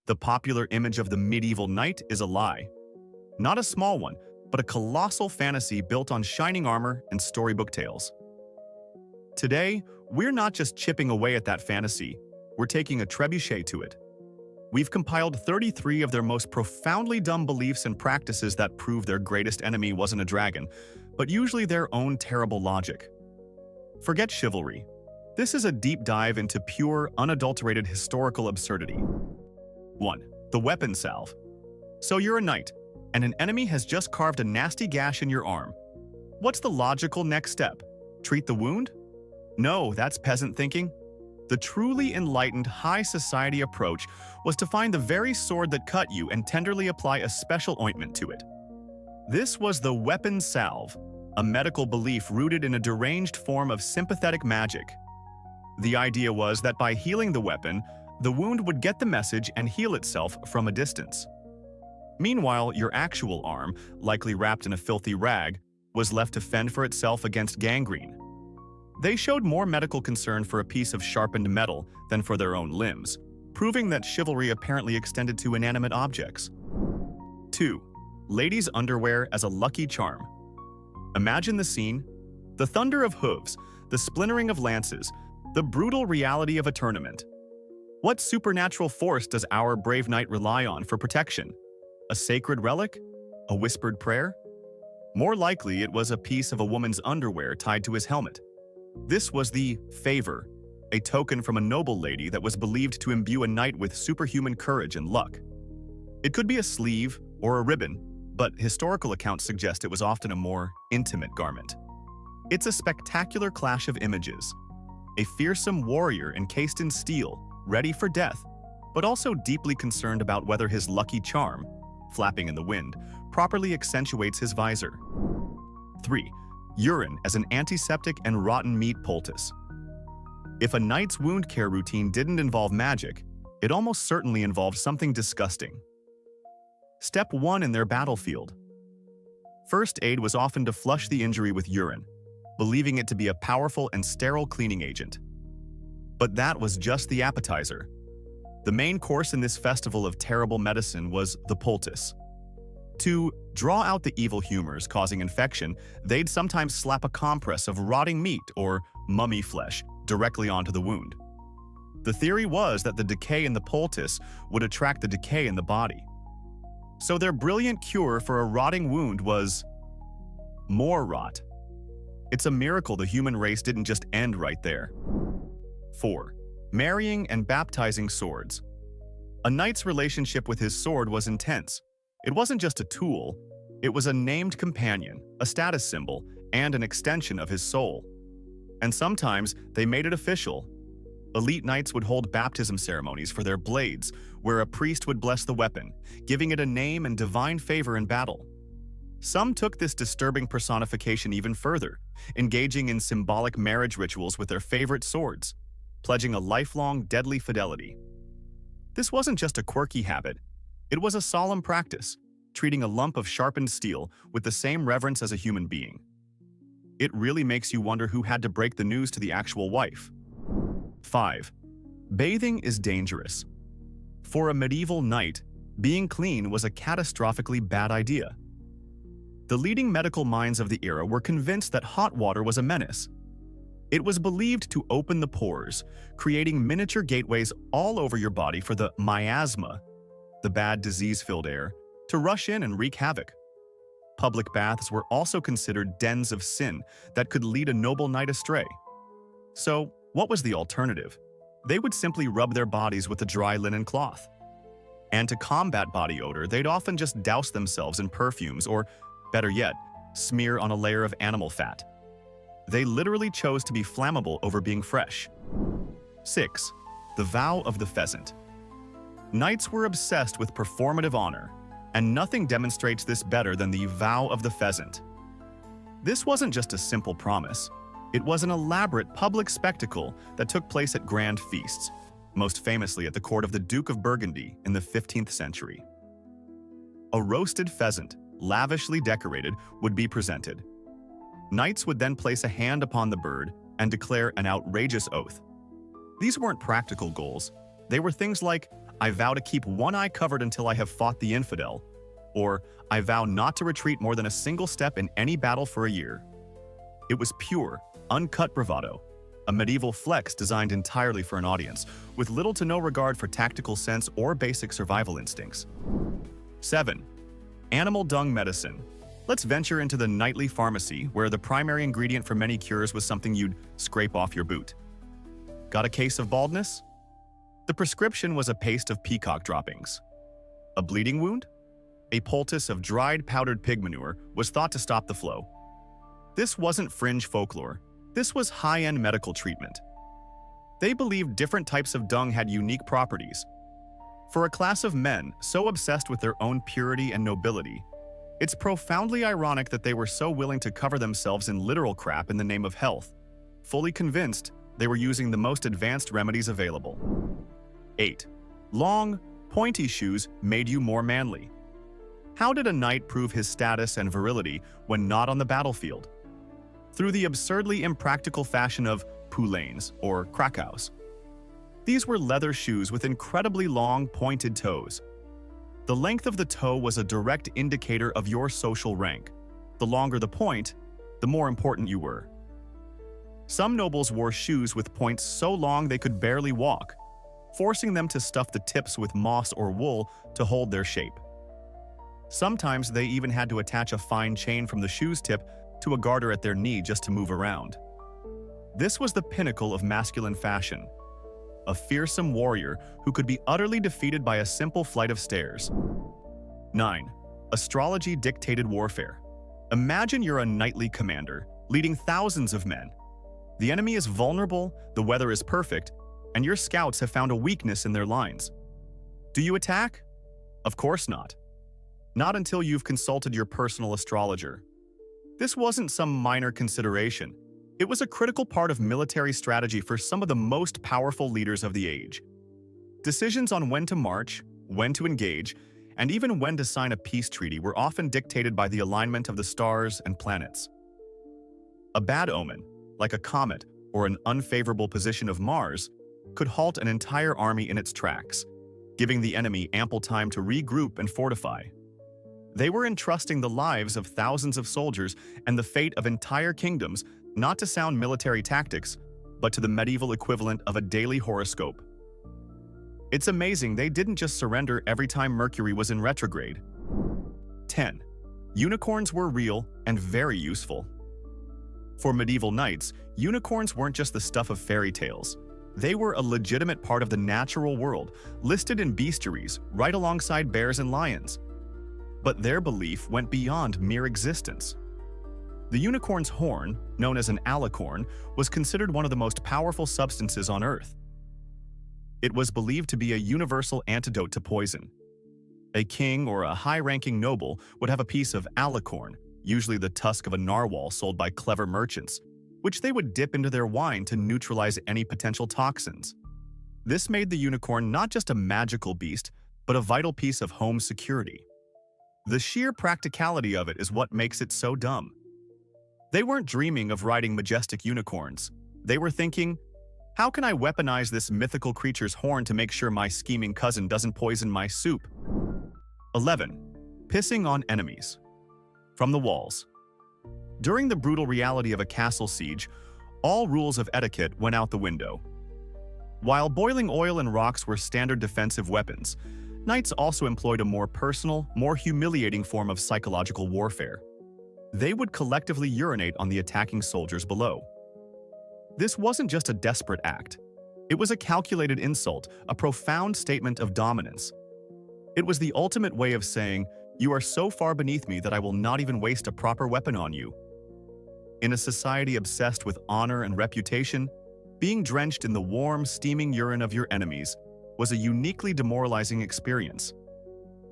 The popular image of the medieval knight is a lie. Not a small one, but a colossal fantasy built on shining armor and storybook tales. Today, we're not just chipping away at that fantasy, we're taking a trebuchet to it. We've compiled 33 of their most profoundly dumb beliefs and practices that prove their greatest enemy wasn't a dragon, but usually their own terrible logic. Forget chivalry. This is a deep dive into pure, unadulterated historical absurdity. 1. The weapon salve. So you're a knight, and an enemy has just carved a nasty gash in your arm. What's the logical next step? Treat the wound? No, that's peasant thinking. The truly enlightened high society approach was to find the very sword that cut you and tenderly apply a special ointment to it. This was the weapon salve, a medical belief rooted in a deranged form of sympathetic magic. The idea was that by healing the weapon, the wound would get the message and heal itself from a distance. Meanwhile, your actual arm, likely wrapped in a filthy rag, was left to fend for itself against gangrene. They showed more medical concern for a piece of sharpened metal than for their own limbs, proving that chivalry apparently extended to inanimate objects. 2. Ladies' underwear as a lucky charm. Imagine the scene: the thunder of hooves, the splintering of lances, the brutal reality of a tournament. What supernatural force does our brave knight rely on for protection? A sacred relic? A whispered prayer? More likely, it was a piece of a woman's underwear tied to his helmet. This was the favor, a token from a noble lady that was believed to imbue a knight with superhuman courage and luck. It could be a sleeve or a ribbon, but historical accounts suggest it was often a more intimate garment. It's a spectacular clash of images. A fearsome warrior encased in steel, ready for death, but also deeply concerned about whether his lucky charm, flapping in the wind, properly accentuates his visor. 3. Urine as an antiseptic and rotten meat poultice. If a knight's wound care routine didn't involve magic, it almost certainly involved something disgusting. Step 1 in their battlefield. First aid was often to flush the injury with urine, believing it to be a powerful and sterile cleaning agent. But that was just the appetizer. The main course in this festival of terrible medicine was the poultice. To draw out the evil humors causing infection, they'd sometimes slap a compress of rotting meat or mummy flesh directly onto the wound. The theory was that the decay in the poultice would attract the decay in the body. So their brilliant cure for a rotting wound was more rot. It's a miracle the human race didn't just end right there. 4. Marrying and baptizing swords. A knight's relationship with his sword was intense. It wasn't just a tool, it was a named companion, a status symbol, and an extension of his soul. And sometimes they made it official. Elite knights would hold baptism ceremonies for their blades, where a priest would bless the weapon, giving it a name and divine favor in battle. Some took this disturbing personification even further, engaging in symbolic marriage rituals with their favorite swords, pledging a lifelong deadly fidelity. This wasn't just a quirky habit, it was a solemn practice, treating a lump of sharpened steel with the same reverence as a human being. It really makes you wonder who had to break the news to the actual wife. 5. Bathing is dangerous. For a medieval knight, being clean was a catastrophically bad idea. The leading medical minds of the era were convinced that hot water was a menace. It was believed to open the pores, creating miniature gateways all over your body for the miasma, the bad disease-filled air, to rush in and wreak havoc. Public baths were also considered dens of sin that could lead a noble knight astray. So, what was the alternative? They would simply rub their bodies with a dry linen cloth. And to combat body odor, they'd often just douse themselves in perfumes or, better yet, smear on a layer of animal fat. They literally chose to be flammable over being fresh. 6. The vow of the pheasant. Knights were obsessed with performative honor, and nothing demonstrates this better than the vow of the pheasant. This wasn't just a simple promise. It was an elaborate public spectacle that took place at grand feasts, most famously at the court of the Duke of Burgundy in the 15th century. A roasted pheasant, lavishly decorated, would be presented. Knights would then place a hand upon the bird and declare an outrageous oath. These weren't practical goals. They were things like, I vow to keep one eye covered until I have fought the infidel, or I vow not to retreat more than a single step in any battle for a year. It was pure, uncut bravado, a medieval flex designed entirely for an audience, with little to no regard for tactical sense or basic survival instincts. 7. Animal dung medicine. Let's venture into the nightly pharmacy, where the primary ingredient for many cures was something you'd scrape off your boot. Got a case of baldness? The prescription was a paste of peacock droppings. A bleeding wound? A poultice of dried powdered pig manure was thought to stop the flow. This wasn't fringe folklore. This was high-end medical treatment. They believed different types of dung had unique properties. For a class of men so obsessed with their own purity and nobility, it's profoundly ironic that they were so willing to cover themselves in literal crap in the name of health, fully convinced they were using the most advanced remedies available. 8. Long, pointy shoes made you more manly. How did a knight prove his status and virility when not on the battlefield? Through the absurdly impractical fashion of Poulaines, or Krakows. These were leather shoes with incredibly long, pointed toes. The length of the toe was a direct indicator of your social rank. The longer the point, the more important you were. Some nobles wore shoes with points so long they could barely walk, forcing them to stuff the tips with moss or wool to hold their shape. Sometimes they even had to attach a fine chain from the shoe's tip to a garter at their knee just to move around. This was the pinnacle of masculine fashion, a fearsome warrior who could be utterly defeated by a simple flight of stairs. 9. Astrology dictated warfare. Imagine you're a knightly commander, leading thousands of men. The enemy is vulnerable, the weather is perfect, and your scouts have found a weakness in their lines. Do you attack? Of course not. Not until you've consulted your personal astrologer. This wasn't some minor consideration. It was a critical part of military strategy for some of the most powerful leaders of the age. Decisions on when to march, when to engage, and even when to sign a peace treaty were often dictated by the alignment of the stars and planets. A bad omen, like a comet or an unfavorable position of Mars, could halt an entire army in its tracks, giving the enemy ample time to regroup and fortify. They were entrusting the lives of thousands of soldiers and the fate of entire kingdoms not to sound military tactics, but to the medieval equivalent of a daily horoscope. It's amazing they didn't just surrender every time Mercury was in retrograde. 10. Unicorns were real and very useful. For medieval knights, unicorns weren't just the stuff of fairy tales. They were a legitimate part of the natural world, listed in bestiaries right alongside bears and lions. But their belief went beyond mere existence. The unicorn's horn, known as an alicorn, was considered one of the most powerful substances on Earth. It was believed to be a universal antidote to poison. A king or a high-ranking noble would have a piece of alicorn, usually the tusk of a narwhal sold by clever merchants, which they would dip into their wine to neutralize any potential toxins. This made the unicorn not just a magical beast, but a vital piece of home security. The sheer practicality of it is what makes it so dumb. They weren't dreaming of riding majestic unicorns. They were thinking, how can I weaponize this mythical creature's horn to make sure my scheming cousin doesn't poison my soup? 11. Pissing on enemies. From the walls. During the brutal reality of a castle siege, all rules of etiquette went out the window. While boiling oil and rocks were standard defensive weapons, knights also employed a more personal, more humiliating form of psychological warfare. They would collectively urinate on the attacking soldiers below. This wasn't just a desperate act. It was a calculated insult, a profound statement of dominance. It was the ultimate way of saying, "You are so far beneath me that I will not even waste a proper weapon on you." In a society obsessed with honor and reputation, being drenched in the warm, steaming urine of your enemies was a uniquely demoralizing experience.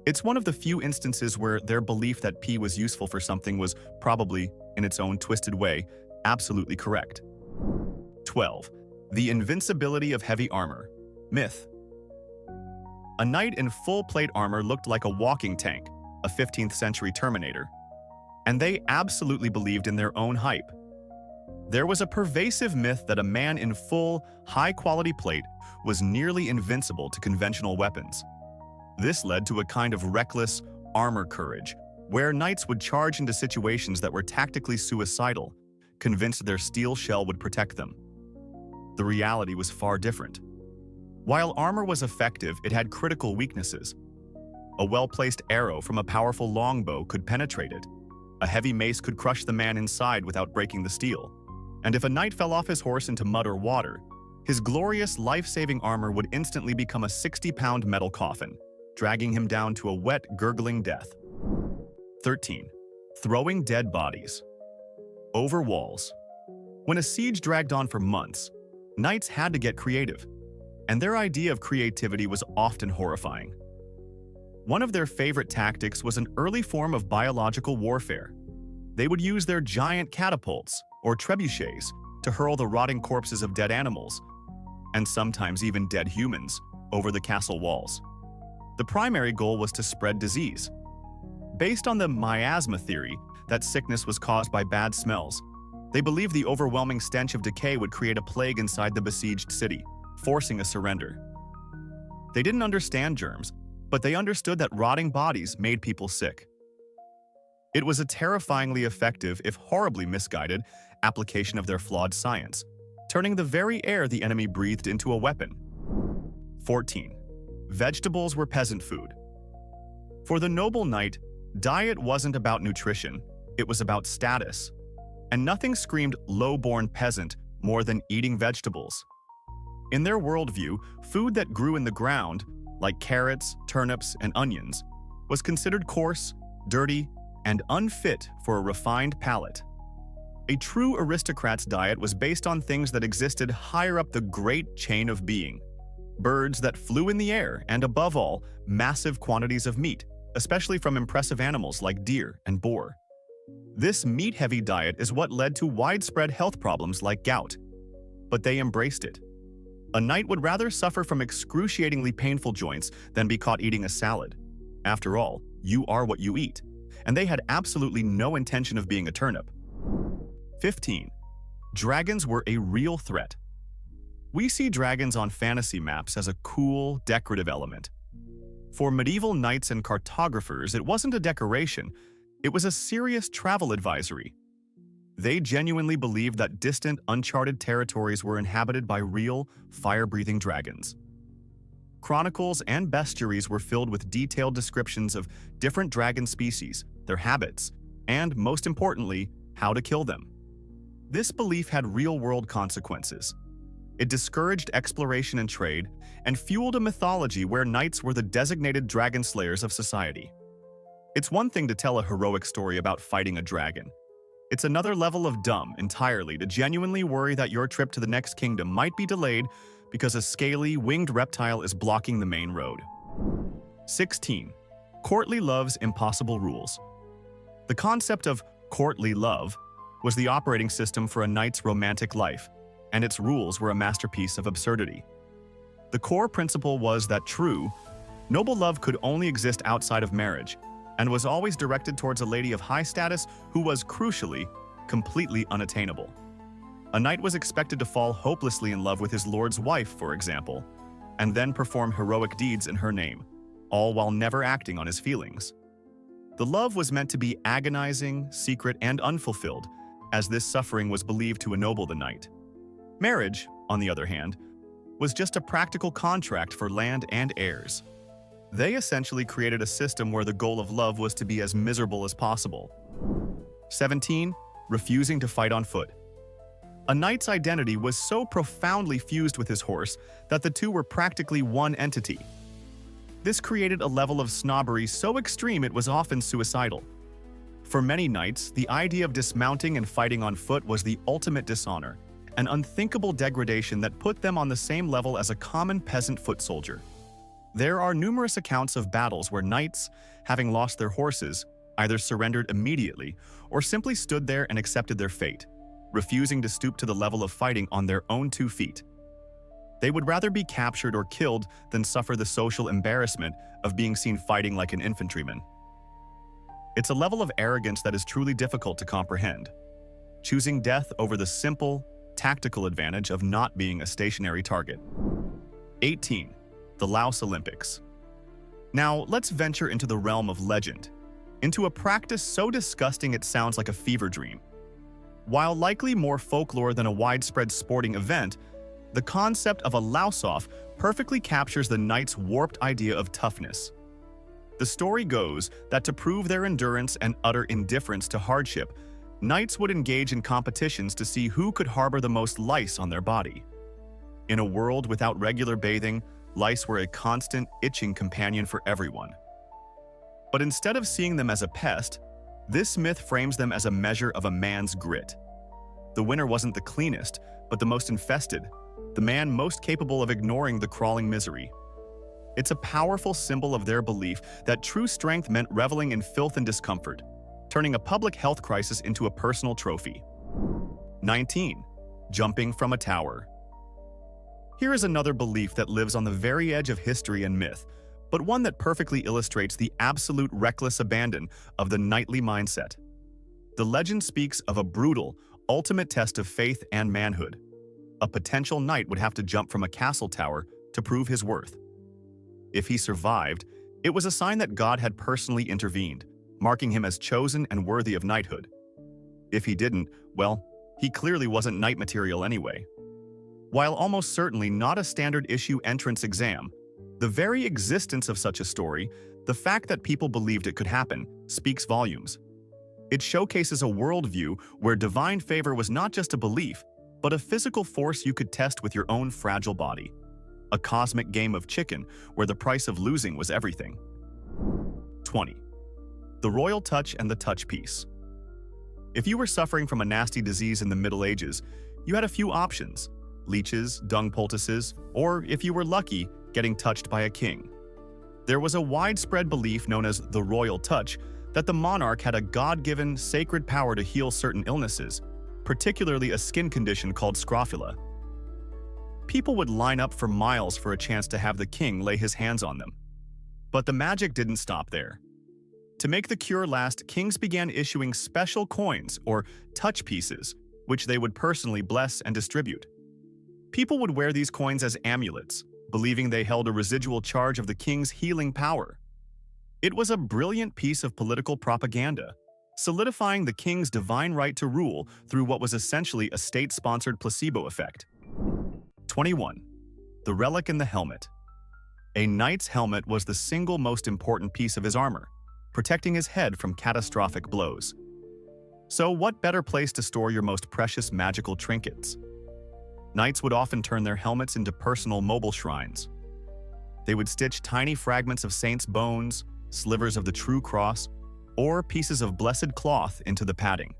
It's one of the few instances where their belief that pee was useful for something was probably, in its own twisted way, absolutely correct. 12. The invincibility of heavy armor. Myth. A knight in full plate armor looked like a walking tank, a 15th century Terminator. And they absolutely believed in their own hype. There was a pervasive myth that a man in full, high-quality plate was nearly invincible to conventional weapons. This led to a kind of reckless armor courage, where knights would charge into situations that were tactically suicidal, convinced their steel shell would protect them. The reality was far different. While armor was effective, it had critical weaknesses. A well-placed arrow from a powerful longbow could penetrate it. A heavy mace could crush the man inside without breaking the steel. And if a knight fell off his horse into mud or water, his glorious life-saving armor would instantly become a 60-pound metal coffin, dragging him down to a wet, gurgling death. 13. Throwing dead bodies. Over walls. When a siege dragged on for months, knights had to get creative, and their idea of creativity was often horrifying. One of their favorite tactics was an early form of biological warfare. They would use their giant catapults, or trebuchets, to hurl the rotting corpses of dead animals, and sometimes even dead humans, over the castle walls. The primary goal was to spread disease. Based on the miasma theory that sickness was caused by bad smells, they believed the overwhelming stench of decay would create a plague inside the besieged city, forcing a surrender. They didn't understand germs, but they understood that rotting bodies made people sick. It was a terrifyingly effective, if horribly misguided, application of their flawed science, turning the very air the enemy breathed into a weapon. 14. Vegetables were peasant food. For the noble knight, diet wasn't about nutrition, it was about status. And nothing screamed low-born peasant more than eating vegetables. In their worldview, food that grew in the ground, like carrots, turnips, and onions, was considered coarse, dirty, and unfit for a refined palate. A true aristocrat's diet was based on things that existed higher up the great chain of being. Birds that flew in the air, and above all, massive quantities of meat, especially from impressive animals like deer and boar. This meat-heavy diet is what led to widespread health problems like gout. But they embraced it. A knight would rather suffer from excruciatingly painful joints than be caught eating a salad. After all, you are what you eat, and they had absolutely no intention of being a turnip. 15. Dragons were a real threat. We see dragons on fantasy maps as a cool, decorative element. For medieval knights and cartographers, it wasn't a decoration, it was a serious travel advisory. They genuinely believed that distant, uncharted territories were inhabited by real, fire-breathing dragons. Chronicles and bestiaries were filled with detailed descriptions of different dragon species, their habits, and, most importantly, how to kill them. This belief had real-world consequences. It discouraged exploration and trade, and fueled a mythology where knights were the designated dragon slayers of society. It's one thing to tell a heroic story about fighting a dragon. It's another level of dumb entirely to genuinely worry that your trip to the next kingdom might be delayed because a scaly, winged reptile is blocking the main road. 16. Courtly love's impossible rules. The concept of courtly love was the operating system for a knight's romantic life, and its rules were a masterpiece of absurdity. The core principle was that true, noble love could only exist outside of marriage, and was always directed towards a lady of high status who was, crucially, completely unattainable. A knight was expected to fall hopelessly in love with his lord's wife, for example, and then perform heroic deeds in her name, all while never acting on his feelings. The love was meant to be agonizing, secret, and unfulfilled, as this suffering was believed to ennoble the knight. Marriage, on the other hand, was just a practical contract for land and heirs. They essentially created a system where the goal of love was to be as miserable as possible. 17. Refusing to fight on foot. A knight's identity was so profoundly fused with his horse that the two were practically one entity. This created a level of snobbery so extreme it was often suicidal. For many knights, the idea of dismounting and fighting on foot was the ultimate dishonor, an unthinkable degradation that put them on the same level as a common peasant foot soldier. There are numerous accounts of battles where knights, having lost their horses, either surrendered immediately or simply stood there and accepted their fate, refusing to stoop to the level of fighting on their own 2 feet. They would rather be captured or killed than suffer the social embarrassment of being seen fighting like an infantryman. It's a level of arrogance that is truly difficult to comprehend. choosing death over the simple, tactical advantage of not being a stationary target. 18. The Laos Olympics. Now, let's venture into the realm of legend, into a practice so disgusting it sounds like a fever dream. While likely more folklore than a widespread sporting event, the concept of a Laos-off perfectly captures the knights' warped idea of toughness. The story goes that to prove their endurance and utter indifference to hardship, knights would engage in competitions to see who could harbor the most lice on their body. In a world without regular bathing, lice were a constant, itching companion for everyone. But instead of seeing them as a pest, this myth frames them as a measure of a man's grit. The winner wasn't the cleanest, but the most infested, the man most capable of ignoring the crawling misery. It's a powerful symbol of their belief that true strength meant reveling in filth and discomfort, turning a public health crisis into a personal trophy. 19. Jumping from a tower. Here is another belief that lives on the very edge of history and myth, but one that perfectly illustrates the absolute reckless abandon of the knightly mindset. The legend speaks of a brutal, ultimate test of faith and manhood. A potential knight would have to jump from a castle tower to prove his worth. If he survived, it was a sign that God had personally intervened, marking him as chosen and worthy of knighthood. If he didn't, well, he clearly wasn't knight material anyway. While almost certainly not a standard issue entrance exam, the very existence of such a story, the fact that people believed it could happen, speaks volumes. It showcases a worldview where divine favor was not just a belief, but a physical force you could test with your own fragile body. A cosmic game of chicken where the price of losing was everything. 20. The royal touch and the touch piece. If you were suffering from a nasty disease in the Middle Ages, you had a few options: leeches, dung poultices, or, if you were lucky, getting touched by a king. There was a widespread belief known as the royal touch that the monarch had a God-given, sacred power to heal certain illnesses, particularly a skin condition called scrofula. People would line up for miles for a chance to have the king lay his hands on them. But the magic didn't stop there. To make the cure last, kings began issuing special coins, or touch pieces, which they would personally bless and distribute. People would wear these coins as amulets, believing they held a residual charge of the king's healing power. It was a brilliant piece of political propaganda, solidifying the king's divine right to rule through what was essentially a state-sponsored placebo effect. 21. The relic in the helmet. A knight's helmet was the single most important piece of his armor, protecting his head from catastrophic blows. So what better place to store your most precious magical trinkets? Knights would often turn their helmets into personal mobile shrines. They would stitch tiny fragments of saints' bones, slivers of the true cross, or pieces of blessed cloth into the padding.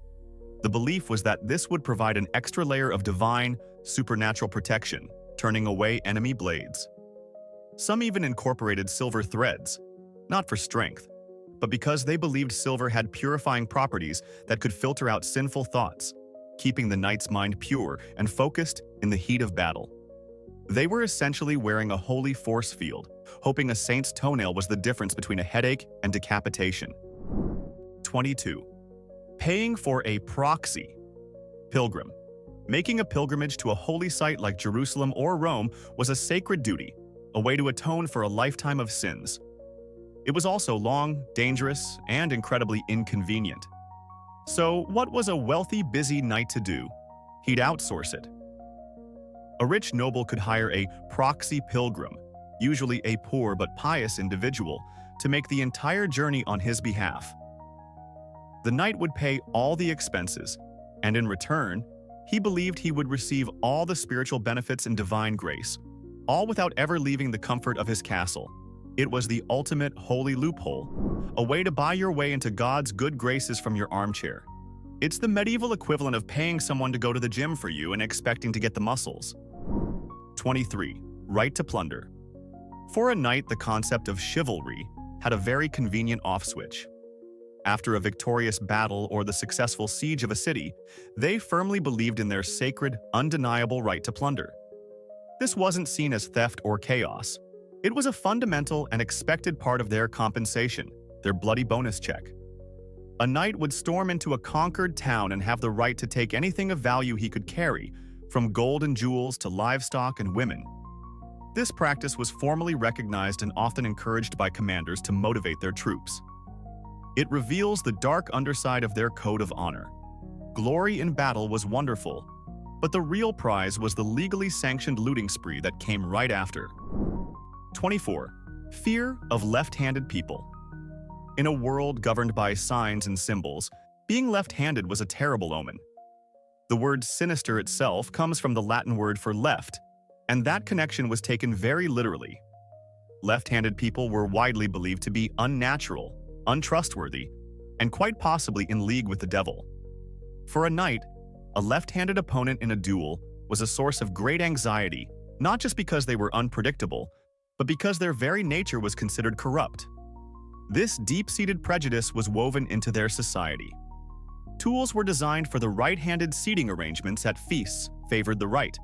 The belief was that this would provide an extra layer of divine, supernatural protection, turning away enemy blades. Some even incorporated silver threads, not for strength, but because they believed silver had purifying properties that could filter out sinful thoughts, keeping the knight's mind pure and focused in the heat of battle. They were essentially wearing a holy force field, hoping a saint's toenail was the difference between a headache and decapitation. 22. Paying for a proxy. Pilgrim. Making a pilgrimage to a holy site like Jerusalem or Rome was a sacred duty, a way to atone for a lifetime of sins. It was also long, dangerous, and incredibly inconvenient. So what was a wealthy, busy knight to do? He'd outsource it. A rich noble could hire a proxy pilgrim, usually a poor but pious individual, to make the entire journey on his behalf. The knight would pay all the expenses, and in return, he believed he would receive all the spiritual benefits and divine grace, all without ever leaving the comfort of his castle. It was the ultimate holy loophole, a way to buy your way into God's good graces from your armchair. It's the medieval equivalent of paying someone to go to the gym for you and expecting to get the muscles. 23. Right to plunder. For a knight, the concept of chivalry had a very convenient off-switch. After a victorious battle or the successful siege of a city, they firmly believed in their sacred, undeniable right to plunder. This wasn't seen as theft or chaos. It was a fundamental and expected part of their compensation, their bloody bonus check. A knight would storm into a conquered town and have the right to take anything of value he could carry, from gold and jewels to livestock and women. This practice was formally recognized and often encouraged by commanders to motivate their troops. It reveals the dark underside of their code of honor. Glory in battle was wonderful, but the real prize was the legally sanctioned looting spree that came right after. 24. Fear of left-handed people. In a world governed by signs and symbols, being left-handed was a terrible omen. The word sinister itself comes from the Latin word for left, and that connection was taken very literally. Left-handed people were widely believed to be unnatural, untrustworthy, and quite possibly in league with the devil. For a knight, a left-handed opponent in a duel was a source of great anxiety, not just because they were unpredictable, but because their very nature was considered corrupt. This deep-seated prejudice was woven into their society. Tools were designed for the right-handed seating arrangements at feasts favored the right,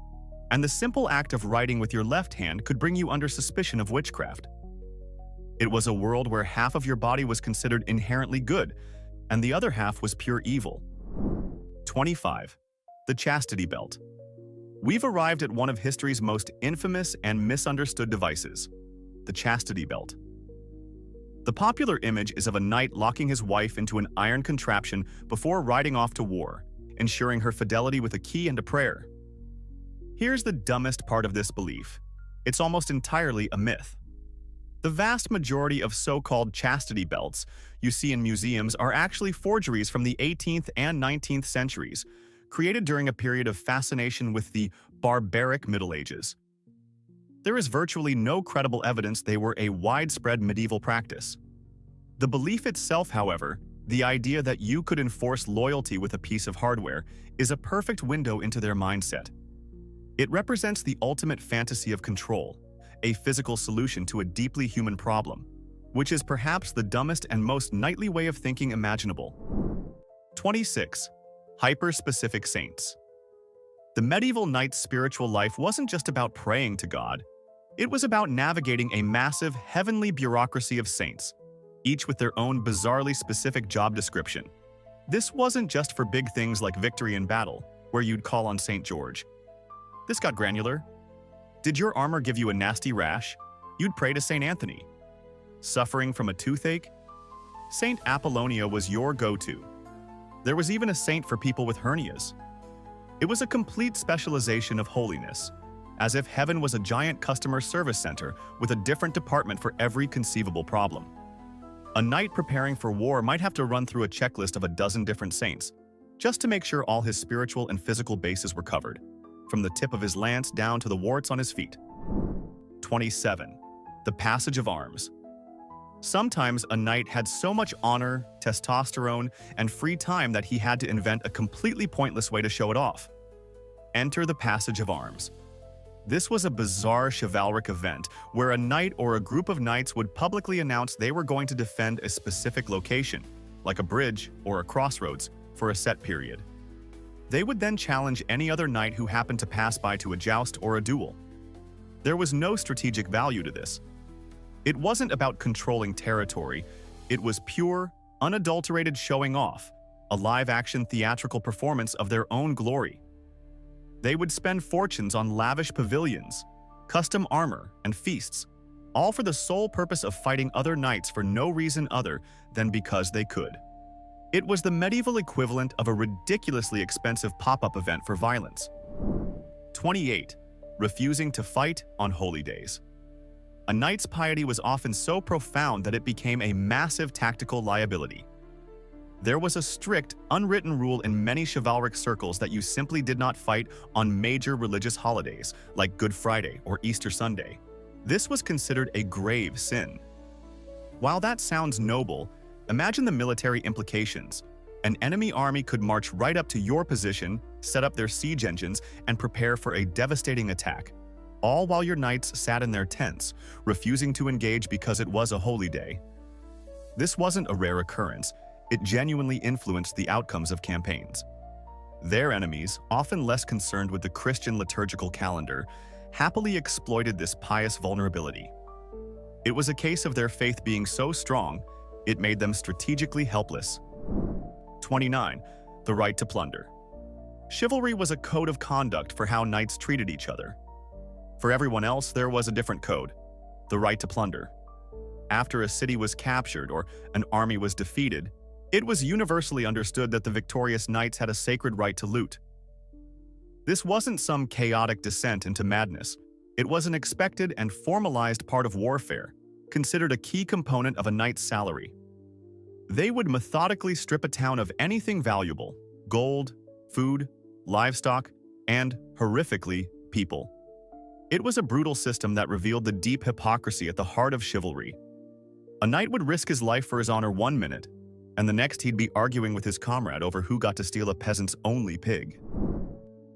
and the simple act of writing with your left hand could bring you under suspicion of witchcraft. It was a world where half of your body was considered inherently good, and the other half was pure evil. 25. The chastity belt. We've arrived at one of history's most infamous and misunderstood devices, the chastity belt. The popular image is of a knight locking his wife into an iron contraption before riding off to war, ensuring her fidelity with a key and a prayer. Here's the dumbest part of this belief. It's almost entirely a myth. The vast majority of so-called chastity belts you see in museums are actually forgeries from the 18th and 19th centuries, created during a period of fascination with the barbaric Middle Ages. There is virtually no credible evidence they were a widespread medieval practice. The belief itself, however, the idea that you could enforce loyalty with a piece of hardware, is a perfect window into their mindset. It represents the ultimate fantasy of control, a physical solution to a deeply human problem, which is perhaps the dumbest and most knightly way of thinking imaginable. 26. Hyper-specific saints. The medieval knight's spiritual life wasn't just about praying to God. It was about navigating a massive, heavenly bureaucracy of saints, each with their own bizarrely specific job description. This wasn't just for big things like victory in battle, where you'd call on St. George. This got granular. Did your armor give you a nasty rash? You'd pray to St. Anthony. Suffering from a toothache? St. Apollonia was your go-to. There was even a saint for people with hernias. It was a complete specialization of holiness, as if heaven was a giant customer service center with a different department for every conceivable problem. A knight preparing for war might have to run through a checklist of a dozen different saints, just to make sure all his spiritual and physical bases were covered, from the tip of his lance down to the warts on his feet. 27. The passage of arms. Sometimes a knight had so much honor, testosterone, and free time that he had to invent a completely pointless way to show it off. Enter the passage of arms. This was a bizarre chivalric event where a knight or a group of knights would publicly announce they were going to defend a specific location, like a bridge or a crossroads, for a set period. They would then challenge any other knight who happened to pass by to a joust or a duel. There was no strategic value to this. It wasn't about controlling territory, it was pure, unadulterated showing off, a live-action theatrical performance of their own glory. They would spend fortunes on lavish pavilions, custom armor, and feasts, all for the sole purpose of fighting other knights for no reason other than because they could. It was the medieval equivalent of a ridiculously expensive pop-up event for violence. 28. Refusing to fight on holy days. A knight's piety was often so profound that it became a massive tactical liability. There was a strict, unwritten rule in many chivalric circles that you simply did not fight on major religious holidays, like Good Friday or Easter Sunday. This was considered a grave sin. While that sounds noble, imagine the military implications. An enemy army could march right up to your position, set up their siege engines, and prepare for a devastating attack, all while your knights sat in their tents, refusing to engage because it was a holy day. This wasn't a rare occurrence. It genuinely influenced the outcomes of campaigns. Their enemies, often less concerned with the Christian liturgical calendar, happily exploited this pious vulnerability. It was a case of their faith being so strong, it made them strategically helpless. 29. The right to plunder. Chivalry was a code of conduct for how knights treated each other. For everyone else, there was a different code: the right to plunder. After a city was captured or an army was defeated, it was universally understood that the victorious knights had a sacred right to loot. This wasn't some chaotic descent into madness. It was an expected and formalized part of warfare, considered a key component of a knight's salary. They would methodically strip a town of anything valuable: gold, food, livestock, and, horrifically, people. It was a brutal system that revealed the deep hypocrisy at the heart of chivalry. A knight would risk his life for his honor 1 minute, and the next he'd be arguing with his comrade over who got to steal a peasant's only pig.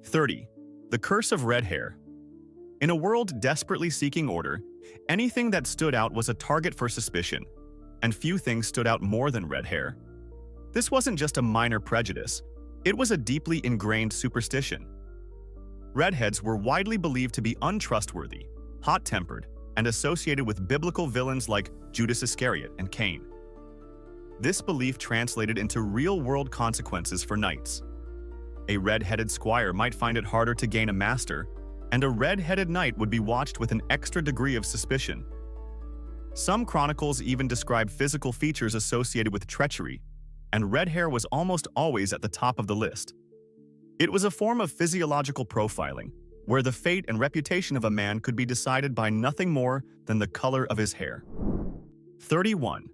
30. The curse of red hair. In a world desperately seeking order, anything that stood out was a target for suspicion, and few things stood out more than red hair. This wasn't just a minor prejudice, it was a deeply ingrained superstition. Redheads were widely believed to be untrustworthy, hot-tempered, and associated with biblical villains like Judas Iscariot and Cain. This belief translated into real-world consequences for knights. A red-headed squire might find it harder to gain a master, and a red-headed knight would be watched with an extra degree of suspicion. Some chronicles even describe physical features associated with treachery, and red hair was almost always at the top of the list. It was a form of physiological profiling, where the fate and reputation of a man could be decided by nothing more than the color of his hair. 31.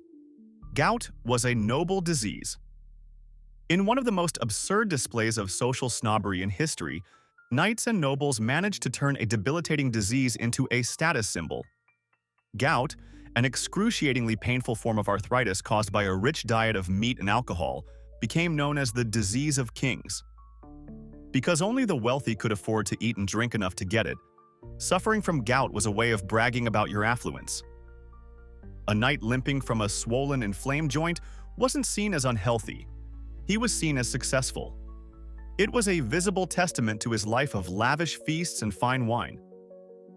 Gout was a noble disease. In one of the most absurd displays of social snobbery in history, knights and nobles managed to turn a debilitating disease into a status symbol. Gout, an excruciatingly painful form of arthritis caused by a rich diet of meat and alcohol, became known as the disease of kings. Because only the wealthy could afford to eat and drink enough to get it, suffering from gout was a way of bragging about your affluence. A knight limping from a swollen, inflamed joint wasn't seen as unhealthy. He was seen as successful. It was a visible testament to his life of lavish feasts and fine wine.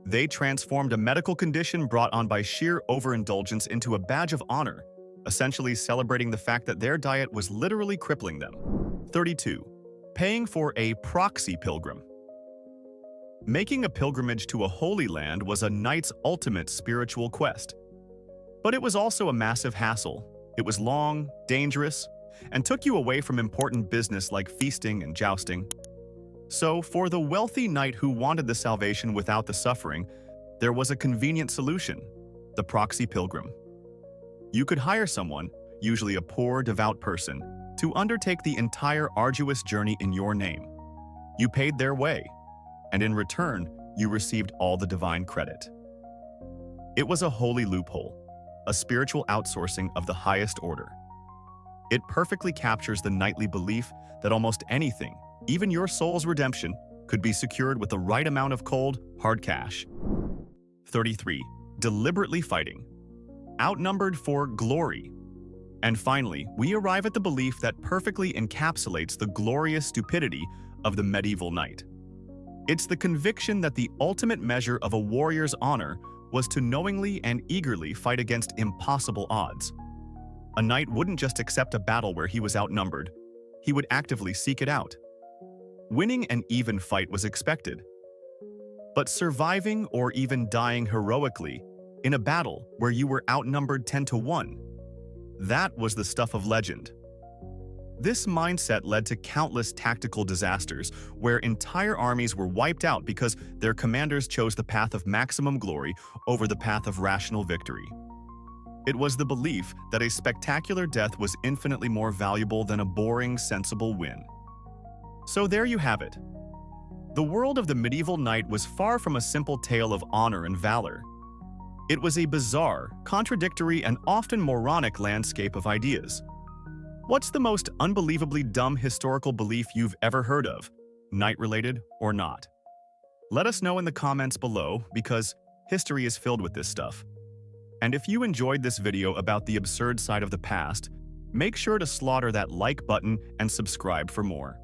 They transformed a medical condition brought on by sheer overindulgence into a badge of honor, essentially celebrating the fact that their diet was literally crippling them. 32. Paying for a proxy pilgrim. Making a pilgrimage to a holy land was a knight's ultimate spiritual quest. But it was also a massive hassle. It was long, dangerous, and took you away from important business like feasting and jousting. So, for the wealthy knight who wanted the salvation without the suffering, there was a convenient solution: the proxy pilgrim. You could hire someone, usually a poor, devout person, to undertake the entire arduous journey in your name. You paid their way, and in return, you received all the divine credit. It was a holy loophole, a spiritual outsourcing of the highest order. It perfectly captures the knightly belief that almost anything, even your soul's redemption, could be secured with the right amount of cold, hard cash. 33. Deliberately fighting. Outnumbered for glory. And finally, we arrive at the belief that perfectly encapsulates the glorious stupidity of the medieval knight. It's the conviction that the ultimate measure of a warrior's honor was to knowingly and eagerly fight against impossible odds. A knight wouldn't just accept a battle where he was outnumbered. He would actively seek it out. Winning an even fight was expected. But surviving or even dying heroically in a battle where you were outnumbered 10-1, that was the stuff of legend. This mindset led to countless tactical disasters where entire armies were wiped out because their commanders chose the path of maximum glory over the path of rational victory. It was the belief that a spectacular death was infinitely more valuable than a boring, sensible win. So there you have it. The world of the medieval knight was far from a simple tale of honor and valor. It was a bizarre, contradictory, and often moronic landscape of ideas. What's the most unbelievably dumb historical belief you've ever heard of, knight-related or not? Let us know in the comments below, because history is filled with this stuff. And if you enjoyed this video about the absurd side of the past, make sure to slaughter that like button and subscribe for more.